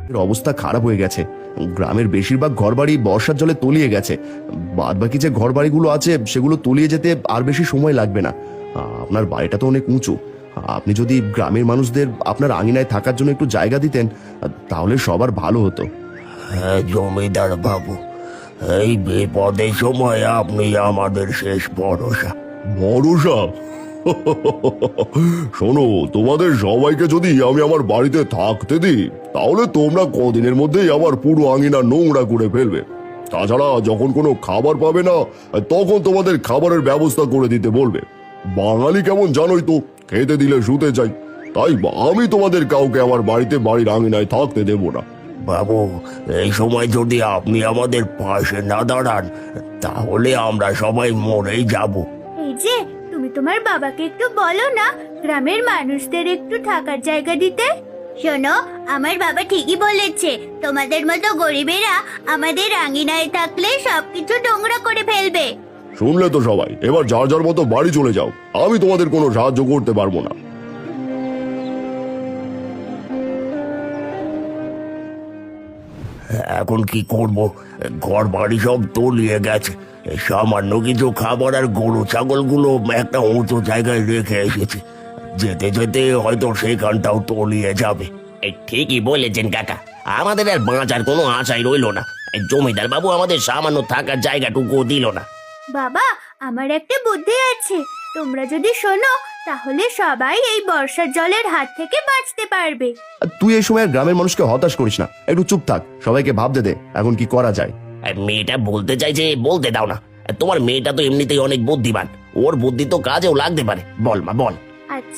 এর অবস্থা খারাপ হয়ে গেছে। গ্রামের বেশিরভাগ ঘরবাড়ি বর্ষার জলে তলিয়ে গেছে। বাদ বাকি যে ঘরবাড়িগুলো আছে সেগুলো তলিয়ে যেতে আর বেশি সময় লাগবে না। আপনার বাড়িটা তো অনেক উঁচু। আপনি যদি গ্রামের মানুষদের আপনার আঙিনায় থাকার জন্য একটু জায়গা দিতেন তাহলে সবার ভালো হতো। হ্যাঁ জমিদার বাবু, এই বিপদের সময় আপনি আমাদের শেষ ভরসা। ভরসা? শোনো, তোমাদের সবাইকে যদি আমি আমার বাড়িতে থাকতে দিই তাহলে তোমরা কদিনের মধ্যেই আমার পুরো আঙিনা নোংরা করে ফেলবে। তাছাড়া যখন কোনো খাবার পাবে না তখন তোমাদের খাবারের ব্যবস্থা করে দিতে বলবে। বাঙালি কেমন জানোই তো, খেতে দিলে শুতে চাই। তাই আমি তোমাদের কাউকে আমার বাড়িতে বাড়ির আঙিনায় থাকতে দেব না। বাবু, এই সময় যদি আপনি আমাদের পাশে না দাঁড়ান তাহলে আমরা সবাই মরেই যাব। এই যে তুমি তোমার বাবাকে একটু বলো না গ্রামের মানুষদের একটু থাকার জায়গা দিতে। শোনো, আমার বাবা ঠিকই বলেছে, তোমাদের মতো গরিবেরা আমাদের আঙিনায় থাকলে সবকিছু নোংরা করে ফেলবে। শুনলে তো সবাই, এবার যার যার মতো বাড়ি চলে যাও। আমি তোমাদের কোনো সাহায্য করতে পারবো না। এখন কি করব? ঘর বাড়ি সব তলিয়ে গেছে। এই সামান্য কিছু খাবার আর গরু ছাগলগুলো একটা উঁচু জায়গায় রেখে এসেছি। যেতে যেতে হয়তো সেখানটাও তলিয়ে যাবে। এই ঠিকই বলেছেন কাকা, আমাদের আর বাঁচার কোনো আশাই রইলো না। এই জমিদার বাবু আমাদের সামান্য থাকার জায়গাটুকু দিল না। বাবা, আমার একটা বুদ্ধি আছে, তোমরা যদি শোনো তাহলে সবাই এই বর্ষার জলের হাত থেকে বাঁচতে পারবে। তুই এই সময় আর গ্রামের মানুষকে হতাশ করিস না, একটু চুপ থাক, সবাইকে ভাবতে দে এখন কি করা যায়। এই মেয়েটা বলতে চাইছে, বলতে দাও না। তোমার মেয়েটা তো এমনিতেই অনেক বুদ্ধিমান, ওর বুদ্ধি তো কাজেও লাগতে পারে। বল মা বল। আচ্ছা